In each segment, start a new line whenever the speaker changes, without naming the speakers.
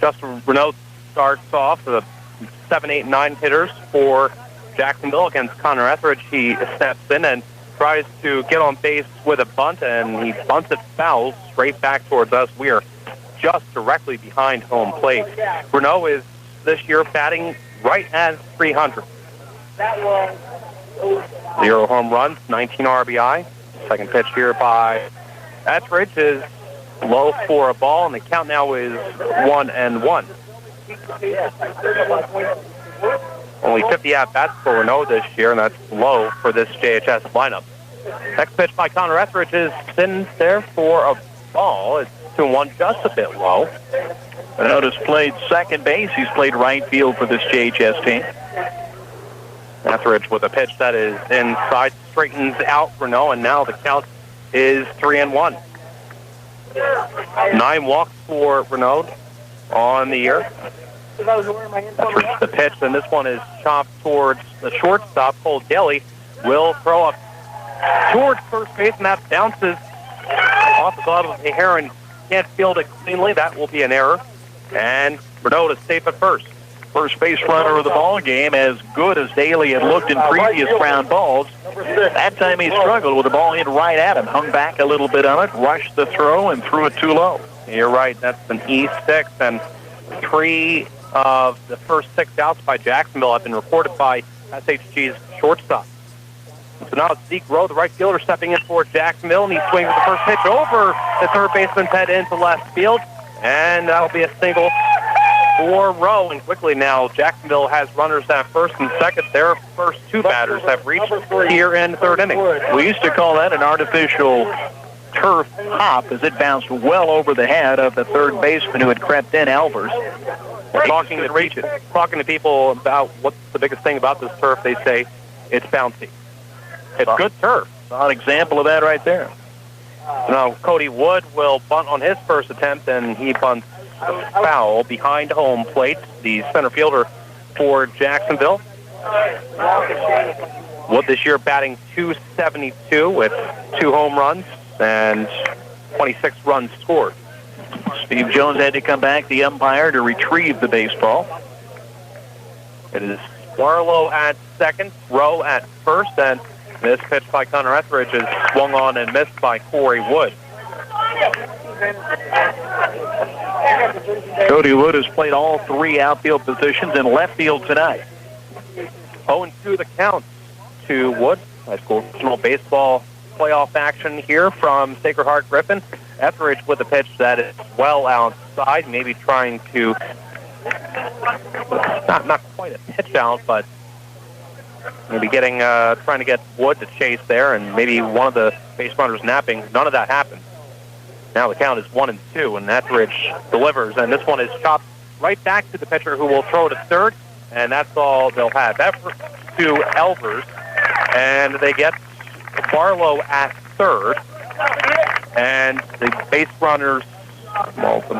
Justin Renaud starts off with 7, 8, 9 hitters for Jacksonville against Connor Etheridge. He steps in and tries to get on base with a bunt, and he bunts it foul straight back towards us. We are just directly behind home plate. Renaud is this year batting right at 300. 0 home runs, 19 RBI. Second pitch here by Etheridge is low for a ball, and the count now is 1-1. Only 50 at-bats for Renaud this year, and that's low for this JHS lineup. Next pitch by Connor Etheridge is in there for a ball. It's 2-1, just a bit low.
Renaud has played second base. He's played right field for this JHS team.
Etheridge with a pitch that is inside, straightens out Renaud, and now the count is 3-1. 9 walks for Renaud on the year. Etheridge the pitch, and this one is chopped towards the shortstop. Cole Daly will throw up towards first base, and that bounces off the glove of Heron. Can't field it cleanly. That will be an error. And Renaud is safe at first.
First base runner of the ball game, as good as Daly had looked in previous ground balls. That time he struggled with the ball hit right at him. Hung back a little bit on it, rushed the throw, and threw it too low.
You're right. That's an E6, and 3 of the first 6 outs by Jacksonville have been reported by SHG's shortstop. So now it's Zeke Rowe, the right fielder, stepping in for Jacksonville, and he swings the first pitch over the third baseman's head into left field, and that'll be a single for Rowe. And quickly now, Jacksonville has runners at first and second. Their first 2 batters have reached here in the third inning.
We used to call that an artificial turf hop, as it bounced well over the head of the third baseman who had crept in, Albers.
Talking to people about what's the biggest thing about this turf, they say it's bouncy. It's good turf.
An example of that right there.
Now, Cody Wood will bunt on his first attempt, and he bunts foul behind home plate, the center fielder for Jacksonville. Wood this year batting .272 with 2 home runs and 26 runs scored.
Steve Jones had to come back, the umpire, to retrieve the baseball.
It is Barlow at second, Rowe at first, and this pitch by Connor Etheridge is swung on and missed by Corey Wood.
Cody Wood has played all 3 outfield positions in left field tonight.
0-2 the count to Wood. High school professional baseball playoff action here from Sacred Heart Griffin. Etheridge with a pitch that is well outside, maybe trying to, not quite a pitch out, but maybe trying to get Wood to chase there, and maybe one of the base runners napping. None of that happened. Now the count is 1-2, and Etheridge delivers, and this one is chopped right back to the pitcher, who will throw to third, and that's all they'll have. That's to Elvers, and they get Barlow at third, and the base runners,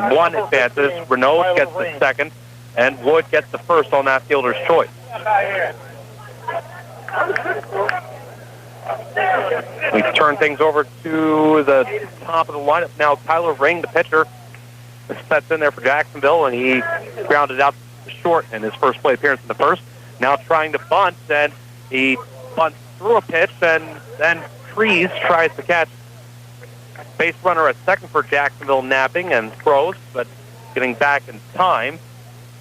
one advances. Renaud gets the second, and Wood gets the first on that fielder's choice. We turn things over to the top of the lineup now. Tyler Ring, the pitcher, sets in there for Jacksonville, and he grounded out to short in his first plate appearance in the first. Now trying to bunt, and he bunts through a pitch, and then Trees tries to catch base runner at second for Jacksonville, napping and throws, but getting back in time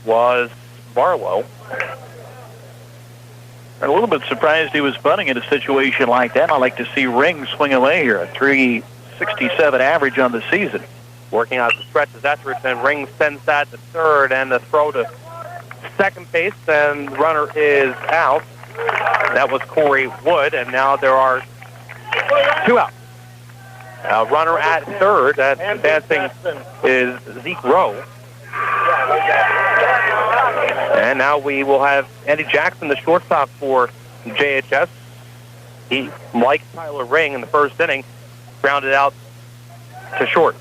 was Barlow.
I'm a little bit surprised he was bunting in a situation like that. I'd like to see Ring swing away here, a .367 average on the season.
Working out the stretch as Etheridge, and Ring sends that to third, and the throw to second base, and the runner is out. That was Corey Wood, and now there are 2 outs. Runner at third, that advancing is Zeke Rowe. And now we will have Andy Jackson, the shortstop for JHS. He, like Tyler Ring in the first inning, grounded out to short.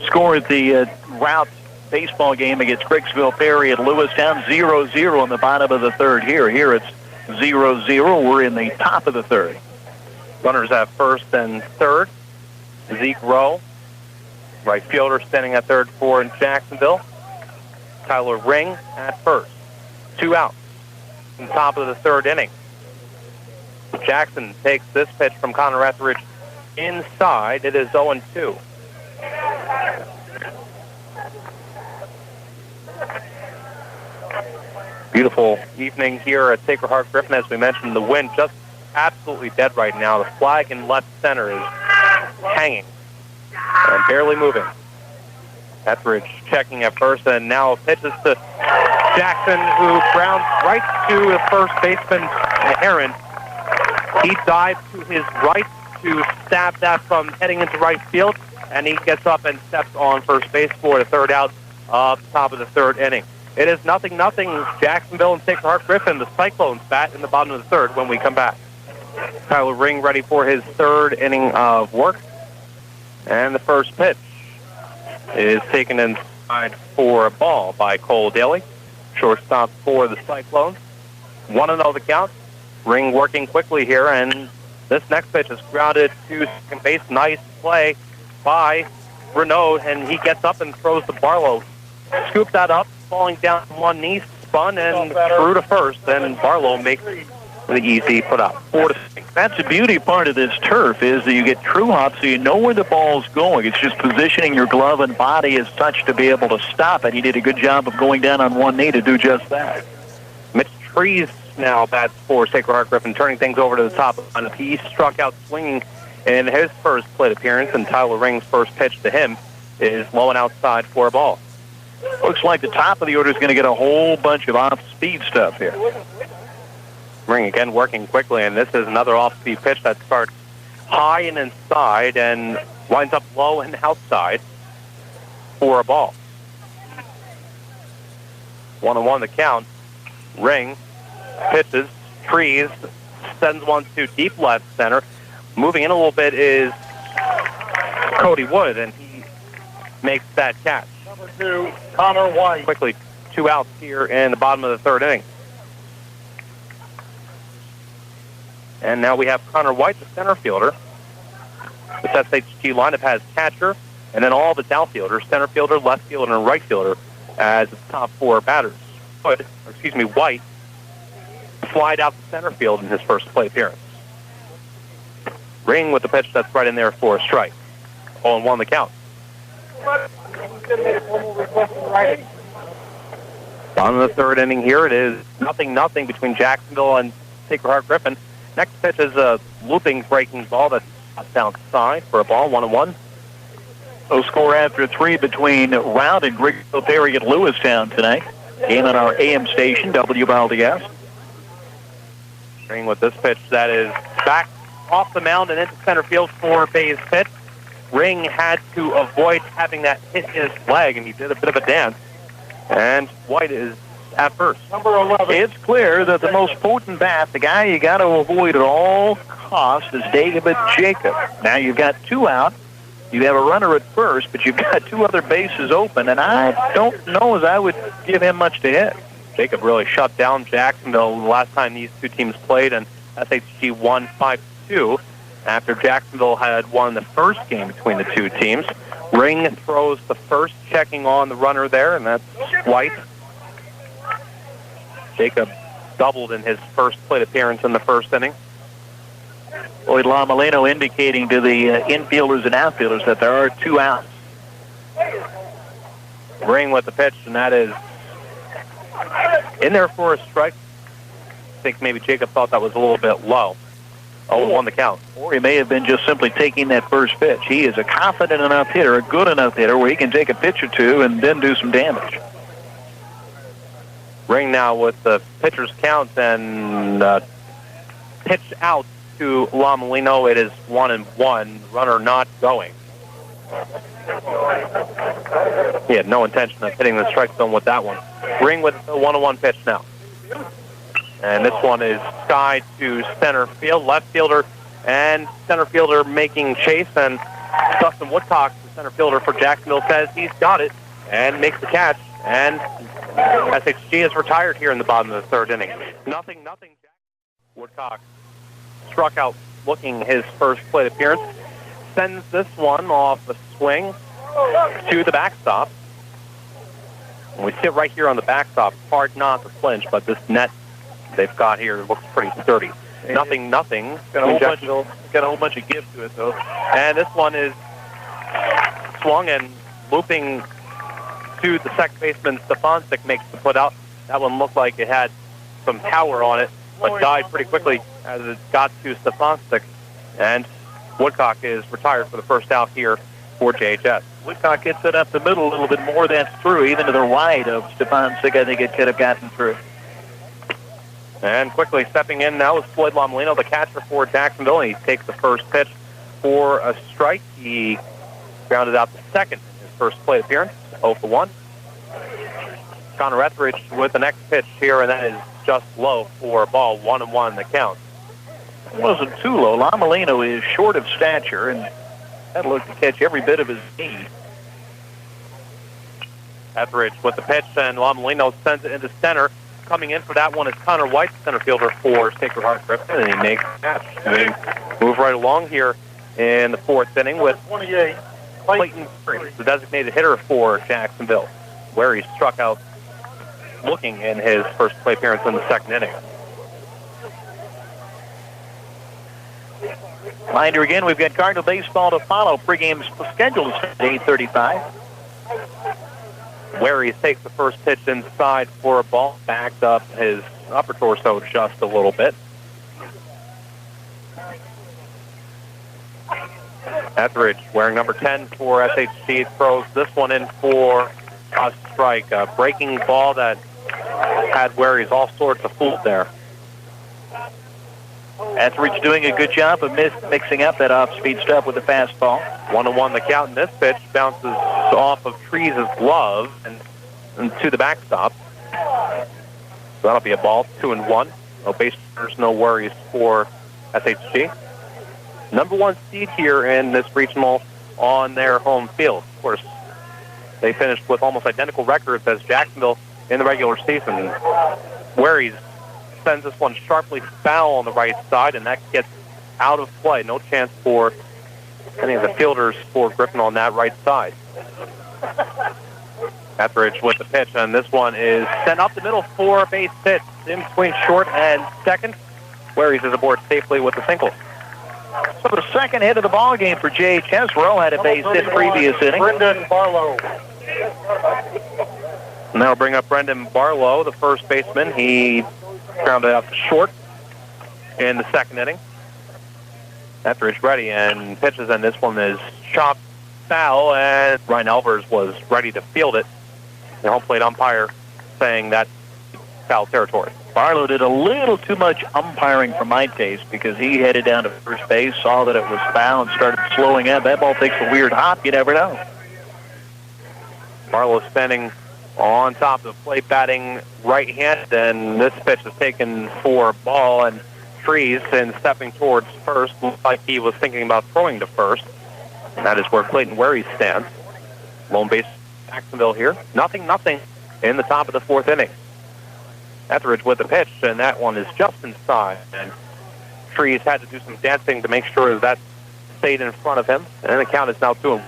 Score at the route baseball game against Bricksville Perry at Lewistown, 0-0 in the bottom of the third here. Here it's 0-0. We're in the top of the third.
Runners at first and third. Zeke Rowe Right fielder standing at third for Jacksonville. Tyler Ring at first. 2 outs in the top of the third inning. Jackson takes this pitch from Connor Etheridge inside. It is 0-2. Beautiful evening here at Sacred Heart Griffin. As we mentioned, the wind just absolutely dead right now. The flag in left center is hanging and barely moving. Etheridge checking at first, and now pitches to Jackson, who grounds right to the first baseman, Heron. He dives to his right to stab that from heading into right field, and he gets up and steps on first base for the third out of the top of the third inning. It is 0-0 Jacksonville and Sacred Heart Griffin. The Cyclones bat in the bottom of the third when we come back. Tyler Ring ready for his third inning of work. And the first pitch is taken inside for a ball by Cole Daly. Shortstop for the Cyclones. 1-0 the count. Ring working quickly here, and this next pitch is grounded to second base. Nice play by Renaud, and he gets up and throws to Barlow. Scooped that up, falling down on one knee, spun and threw to first, and Barlow makes the easy put out. 4-6.
That's the beauty part of this turf, is that you get true hop, so you know where the ball's going. It's just positioning your glove and body as such to be able to stop it. He did a good job of going down on one knee to do just that.
Mitch Trees now bats for Sacred Heart Griffin, turning things over to the top of the lineup. He struck out swinging in his first plate appearance, and Tyler Ring's first pitch to him is low and outside for a ball.
Looks like the top of the order is going to get a whole bunch of off-speed stuff here.
Ring again working quickly, and this is another off-speed pitch that starts high and inside and winds up low and outside for a ball. 1-1 the count. Ring pitches, Trees, sends one to deep left center. Moving in a little bit is Cody Wood, and he makes that catch.
Number 2, Connor White.
Quickly, 2 outs here in the bottom of the third inning. And now we have Connor White, the center fielder. The SHG lineup has catcher, and then all the outfielders, center fielder, left fielder, and right fielder as its top 4 batters. White flied out to center field in his first plate appearance. Ring with the pitch that's right in there for a strike. 0-1 the count. On the third inning here, it is 0-0 between Jacksonville and Sacred Heart Griffin. Next pitch is a looping breaking ball that's outside for a ball, 1-1.
So score after 3 between Round and Grigfield Perry at Lewistown tonight. Game on our AM station, WBLDS.
Ring with this pitch that is back off the mound and into center field for a base hit. Ring had to avoid having that hit his leg, and he did a bit of a dance. And White is at first.
Number 11.
It's clear that the most potent bat, the guy you got to avoid at all costs, is David Jacob. Now you've got 2 out. You have a runner at first, but you've got 2 other bases open, and I don't know as I would give him much to hit.
Jacob really shut down Jacksonville the last time these two teams played, and SHG won 5-2 after Jacksonville had won the first game between the two teams. Ring throws the first, checking on the runner there, and that's White. Jacob doubled in his first plate appearance in the first inning.
Lloyd Lamalino indicating to the infielders and outfielders that there are 2 outs.
Ring with the pitch, and that is in there for a strike. I think maybe Jacob thought that was a little bit low. 0-1 the count.
Or he may have been just simply taking that first pitch. He is a confident enough hitter, a good enough hitter, where he can take a pitch or 2 and then do some damage.
Ring now with the pitcher's count and pitch out to Lamalino. It is 1-1. Runner not going. He had no intention of hitting the strike zone with that one. Ring with the 1-1 pitch now. And this one is skied to center field. Left fielder and center fielder making chase. And Dustin Woodcock, the center fielder for Jacksonville, says he's got it and makes the catch. And SHG is retired here in the bottom of the third inning. 0-0. Woodcock struck out looking his first plate appearance. Sends this one off the swing to the backstop. When we sit right here on the backstop, it's hard not to flinch, but this net they've got here looks pretty sturdy. Nothing.
Got a whole bunch of give to it, though.
And this one is swung and looping to the second baseman. Stefancic makes the put out. That one looked like it had some power on it, but died pretty quickly as it got to Stefancic. And Woodcock is retired for the first out here for JHS.
Woodcock gets it up the middle a little bit more. That's through, even to the right of Stefancic. I think it could have gotten through.
And quickly stepping in now is Floyd Lomolino, the catcher for Jacksonville. He takes the first pitch for a strike. He grounded out the second in his first plate appearance, 0-1. Connor Etheridge with the next pitch here, and that is just low for a ball, 1-1 the count.
It wasn't too low. Lomolino is short of stature, and that looked to catch every bit of his speed.
Etheridge with the pitch, and Lomolino sends it into center. Coming in for that one is Connor White, center fielder for Sacred Heart Griffin, and he makes the catch. They move right along here in the fourth inning with
28.
Clayton, the designated hitter for Jacksonville, where he struck out looking in his first play appearance in the second inning.
Reminder again, we've got Cardinal baseball to follow. Pre-game schedule is at 8:35.
Where takes the first pitch inside for a ball, backed up his upper torso just a little bit. Etheridge, wearing number 10 for SHG, throws this one in for a strike. A breaking ball that had Wary's all sorts of fooled there.
Etheridge doing a good job of mixing up that off-speed stuff with the fastball.
1-1 the count, and this pitch bounces off of Trees' glove and to the backstop. So that'll be a ball, 2-1. No base runners, no worries for SHG. Number one seed here in this regional on their home field. Of course, they finished with almost identical records as Jacksonville in the regular season. Wary's sends this one sharply foul on the right side, and that gets out of play. No chance for any of the fielders for Griffin on that right side. Etheridge with the pitch, and this one is sent up the middle for a base hit in between short and second. Wary's is aboard safely with the single.
So the second hit of the ball game for JHS. Rowe had a base hit previous inning.
Brendan Barlow.
And that'll bring up Brendan Barlow, the first baseman. He grounded out to short in the second inning. Etheridge ready and pitches, and this one is chopped foul, and Ryan Elvers was ready to field it. The home plate umpire saying that's foul territory.
Barlow did a little too much umpiring for my taste because he headed down to first base, saw that it was foul, and started slowing up. That ball takes a weird hop. You never know.
Barlow standing on top of the plate, batting right-handed, and this pitch is taken for a ball, and Trees, and stepping towards first, looks like he was thinking about throwing to first, and that is where Clayton Wary stands. Lone base Jacksonville here. 0-0 in the top of the fourth inning. Etheridge with the pitch, and that one is just inside, and Trees had to do some dancing to make sure that stayed in front of him, and the count is now 2-1.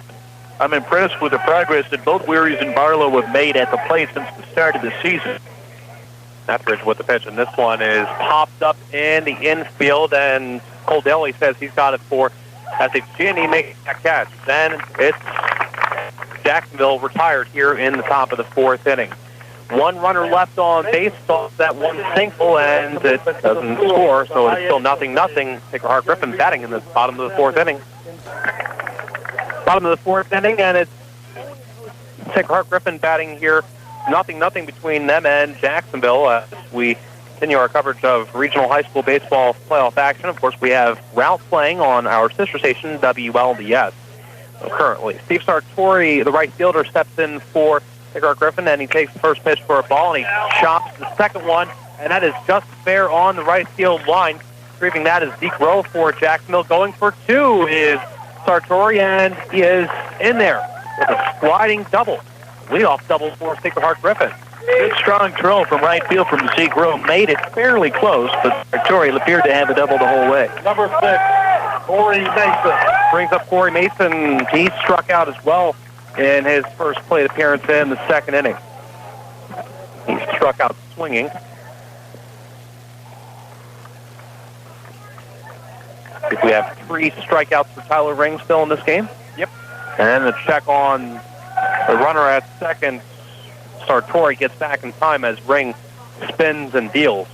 I'm impressed with the progress that both Wearies and Barlow have made at the plate since the start of the season.
Etheridge with the pitch, and this one is popped up in the infield, and Cole Daly says he's got it for SHG, and he makes that catch. Then it's Jacksonville retired here in the top of the fourth inning. One runner left on base off that one single, and it doesn't score, so it's still 0-0. Sacred Heart Griffin batting in the bottom of the fourth inning. Bottom of the fourth inning, and it's Sacred Heart Griffin batting here. 0-0 between them and Jacksonville as we continue our coverage of regional high school baseball playoff action. Of course, we have Ralph playing on our sister station, WLDS, currently. Steve Sartori, the right fielder, steps in for Sacred Heart Griffin, and he takes the first pitch for a ball, and he chops the second one, and that is just fair on the right field line. Retrieving that is Zeke Rowe for Jacksonville. Going for two is Sartori, and he is in there with a sliding double. Leadoff double for Sacred Heart Griffin.
Good strong throw from right field from Zeke Rowe. Made it fairly close, but Sartori appeared to have a double the whole way.
Number 6, Corey Mason.
Brings up Corey Mason. He struck out as well in his first plate appearance in the second inning. He struck out swinging. If we have 3 strikeouts for Tyler Ring still in this game.
Yep.
And the check on the runner at second. Sartori gets back in time as Ring spins and deals.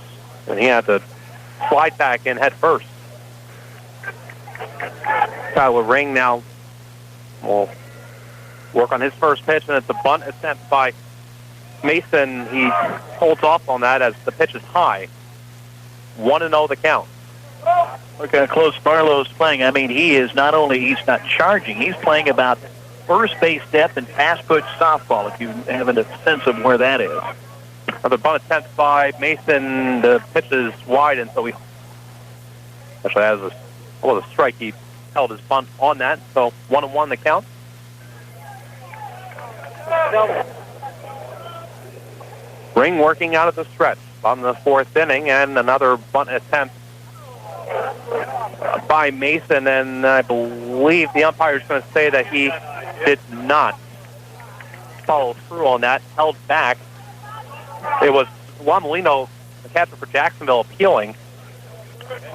And he had to slide back in head first. Tyler Ring now will work on his first pitch, and it's a bunt attempt by Mason. He holds off on that as the pitch is high. 1-0 the count.
Look how close Barlow's playing. I mean, he's not charging. He's playing about first base depth and fast pitch softball, if you have a sense of where that is.
Another bunt attempt by Mason. The pitch is wide, and so he actually has a strike. He held his bunt on that, so 1-1 the count. Ring working out of the stretch on the 4th inning, and another bunt attempt by Mason, and I believe the umpire is going to say that he did not follow through on that, held back. It was Juan Molino, the catcher for Jacksonville, appealing.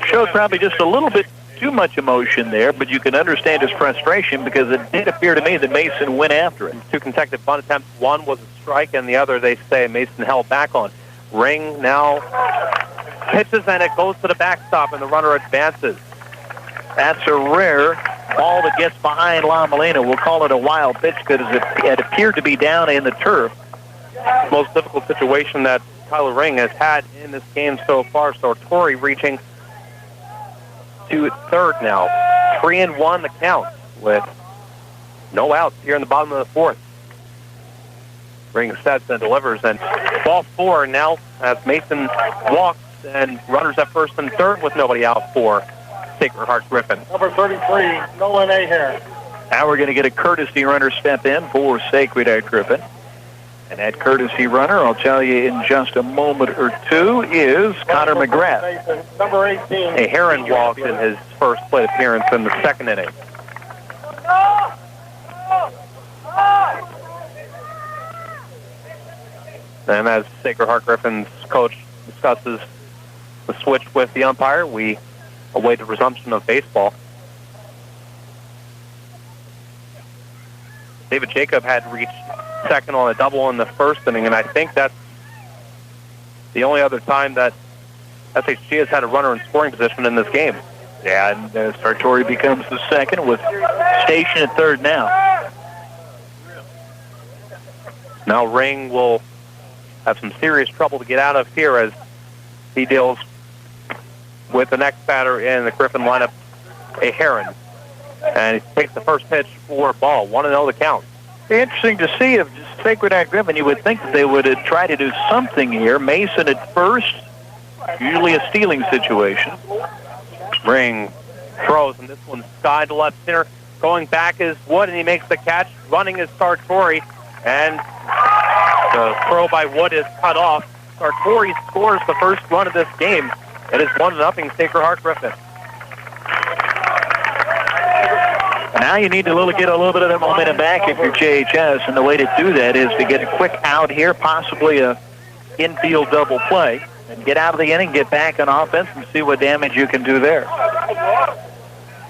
Showed probably just a little bit too much emotion there, but you can understand his frustration because it did appear to me that Mason went after it.
2 consecutive bunt attempts. One was a strike, and the other, they say, Mason held back on. Ring now pitches, and it goes to the backstop, and the runner advances.
That's a rare ball that gets behind La Molina. We'll call it a wild pitch because it appeared to be down in the turf.
Most difficult situation that Tyler Ring has had in this game so far. Sartori reaching to third now. 3-1 the count with no outs here in the bottom of the 4th. Ring sets and delivers, and ball 4 now as Mason walks and runners at first and third with nobody out for Sacred Heart Griffin.
Number 33, Nolan Aher.
Now we're going to get a courtesy runner step in for Sacred Heart Griffin. And that courtesy runner, I'll tell you in just a moment or two, is Connor McGrath.
Number 18.
A Heron walked in his first plate appearance in the second inning. And as Sacred Heart Griffin's coach discusses the switch with the umpire, we await the resumption of baseball. David Jacob had reached second on a double in the first inning, and I think that's the only other time that SHG has had a runner in scoring position in this game.
Yeah, and Sartori becomes the second with Station at third now.
Now Ring will have some serious trouble to get out of here as he deals with the next batter in the Griffin lineup, a Heron. And he takes the first pitch for a ball. 1-0 the count.
Interesting to see if Sacred Heart Griffin, you would think that they would try to do something here. Mason at first, usually a stealing situation.
Ring throws, and this one's sky to left center. Going back is Wood, and he makes the catch. Running is Sartori, and the throw by Wood is cut off. Sartori scores the first run of this game. It is 1-0 Sacred Heart Griffin.
Now you need to get a little bit of that momentum back if you're JHS, and the way to do that is to get a quick out here, possibly a infield double play, and get out of the inning, get back on offense, and see what damage you can do there.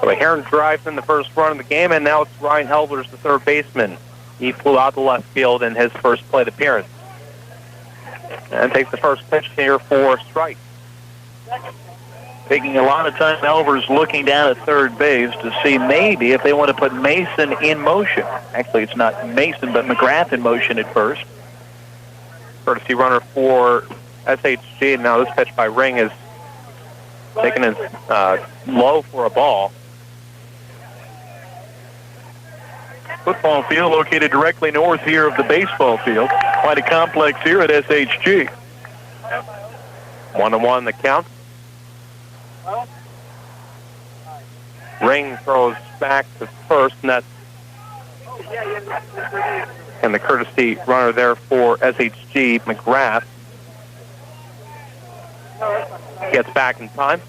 So Heron drives in the first run of the game, and now it's Ryan Helbers, the third baseman. He flew out to left field in his first plate appearance. And takes the first pitch here for strike.
Taking a lot of time, Elvers looking down at third base to see maybe if they want to put Mason in motion. Actually, it's not Mason, but McGrath in motion at first.
Courtesy runner for SHG. Now this pitch by Ring is taken as low for a ball.
Football field located directly north here of the baseball field. Quite a complex here at SHG.
1-1 the count. Ring throws back to first, and the courtesy runner there for SHG, McGrath, gets back in time.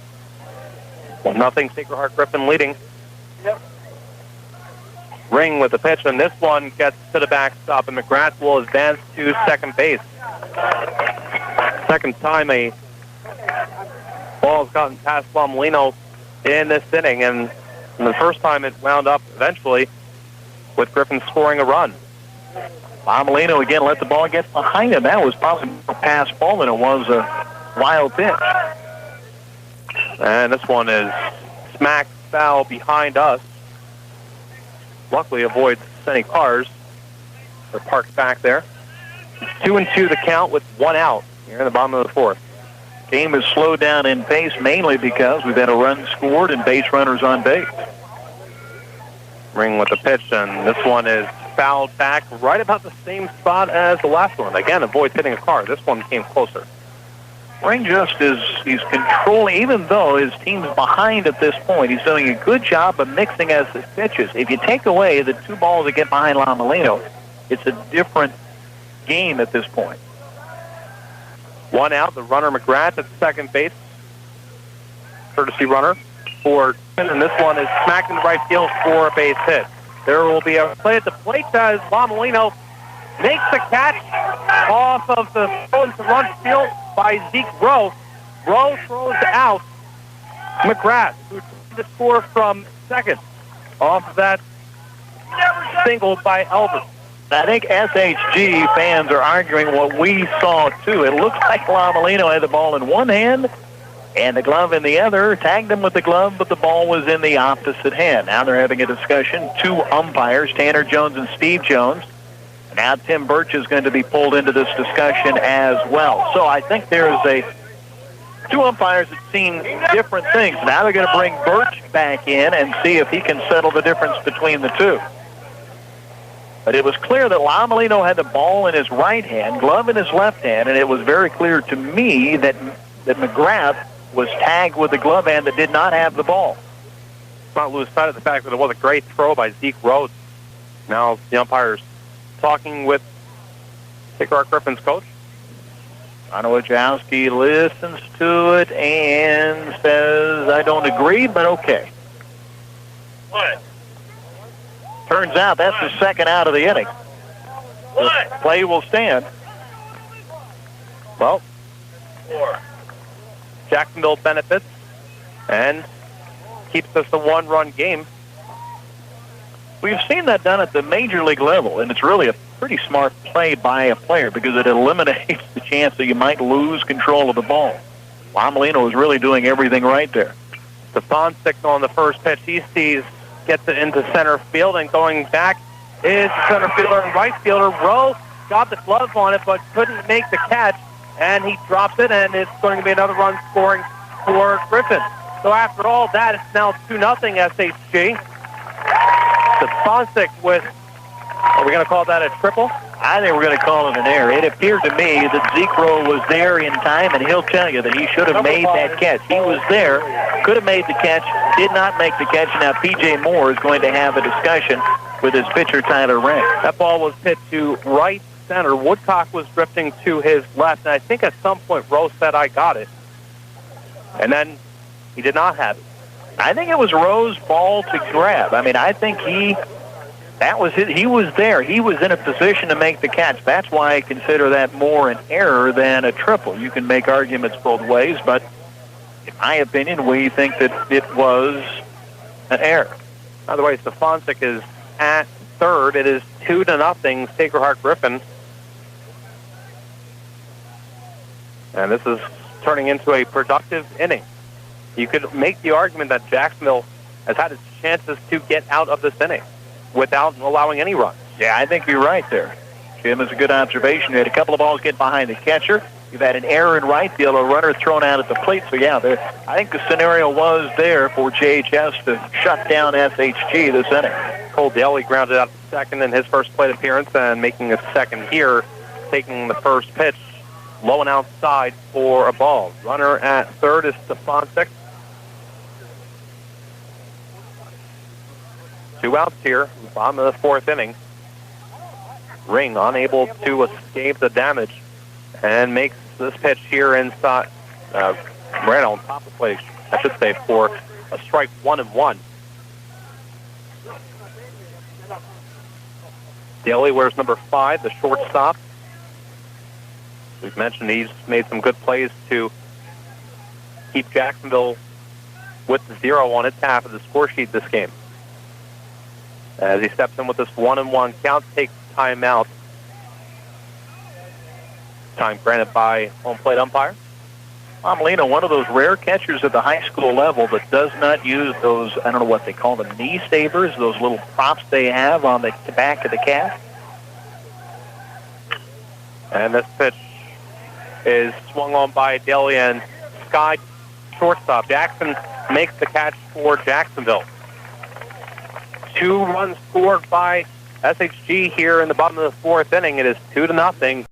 1-0 Sacred Heart Griffin leading. Ring with the pitch, and this one gets to the backstop, and McGrath will advance to second base. Second time a ball's gotten past Lomolino in this inning, and the first time it wound up eventually with Griffin scoring a run.
Lomolino again let the ball get behind him. That was probably more pass ball than it was a wild pitch.
And this one is smack foul behind us. Luckily avoids any cars. They're parked back there. It's 2-2 the count with one out here in the bottom of the fourth.
Game has slowed down in pace mainly because we've had a run scored and base runners on base.
Ring with the pitch, and this one is fouled back right about the same spot as the last one. Again, avoids hitting a car. This one came closer.
Ring just is, he's controlling, even though his team's behind at this point, he's doing a good job of mixing as his pitches. If you take away the two balls that get behind Lomolino, it's a different game at this point.
One out, the runner McGrath at second base. Courtesy runner for Griffin, and this one is smacked in the right field for a base hit. There will be a play at the plate as Lomolino makes the catch off of the throw into run field by Zeke Rowe. Rowe throws out McGrath, who tried to score from second off of that single by Elvis.
I think SHG fans are arguing what we saw, too. It looks like Lomolino had the ball in one hand and the glove in the other, tagged him with the glove, but the ball was in the opposite hand. Now they're having a discussion. Two umpires, Tanner Jones and Steve Jones. Now Tim Birch is going to be pulled into this discussion as well. So I think there's two umpires that seen different things. Now they're going to bring Birch back in and see if he can settle the difference between the two. But it was clear that Lomolino had the ball in his right hand, glove in his left hand, and it was very clear to me that McGrath was tagged with the glove hand that did not have the ball.
Let's not lose sight of the fact that it was a great throw by Zeke Rhodes. Now the umpire's talking with Sacred Heart Griffin's coach.
Wojciechowski listens to it and says, I don't agree, but okay.
What?
Turns out that's the second out of the inning.
What?
The play will stand.
Well,
4.
Jacksonville benefits and keeps us a one-run game.
We've seen that done at the major league level, and it's really a pretty smart play by a player because it eliminates the chance that you might lose control of the ball. Lomolino is really doing everything right there.
Stefan signal on the first pitch. He sees, gets it into center field, and going back is center fielder and right fielder. Rowe got the glove on it, but couldn't make the catch, and he drops it, and it's going to be another run scoring for Griffin. So after all that, it's now 2-0 SHG. Stefancic with, are we going to call that a triple?
I think we're going to call it an error. It appeared to me that Zeke Rowe was there in time, and he'll tell you that he should have made that catch. He was there, could have made the catch, did not make the catch. Now P.J. Moore is going to have a discussion with his pitcher, Tyler Ring.
That ball was hit to right center. Woodcock was drifting to his left, and I think at some point Rowe said, I got it. And then he did not have it.
I think it was Rowe's ball to grab. I mean, I think that was it. He was there. He was in a position to make the catch. That's why I consider that more an error than a triple. You can make arguments both ways, but in my opinion, we think that it was an error.
By the way, Stefancic is at third. It is 2-0 Sacred Heart Griffin. And this is turning into a productive inning. You could make the argument that Jacksonville has had its chances to get out of this inning without allowing any runs.
Yeah, I think you're right there. Jim, is a good observation. You had a couple of balls get behind the catcher. You've had an error in right field, a runner thrown out at the plate. So, yeah, I think the scenario was there for JHS to shut down SHG this inning.
Cole Daly grounded out to second in his first plate appearance and making a second here, taking the first pitch low and outside for a ball. Runner at third is Stefancic. 2 outs here, bottom of the fourth inning. Ring unable to escape the damage and makes this pitch here inside, right on top of the plate, I should say, for a strike 1-1. Daly wears number 5, the shortstop. We've mentioned he's made some good plays to keep Jacksonville with 0 on its half of the score sheet this game. As he steps in with this 1-1 count, takes timeout. Time granted by home plate umpire.
Molina, one of those rare catchers at the high school level that does not use those, I don't know what they call them, knee savers, those little props they have on the back of the calf.
And this pitch is swung on by Daly and Sky, shortstop. Jackson makes the catch for Jacksonville. 2 runs scored by SHG here in the bottom of the 4th inning. It is 2-0.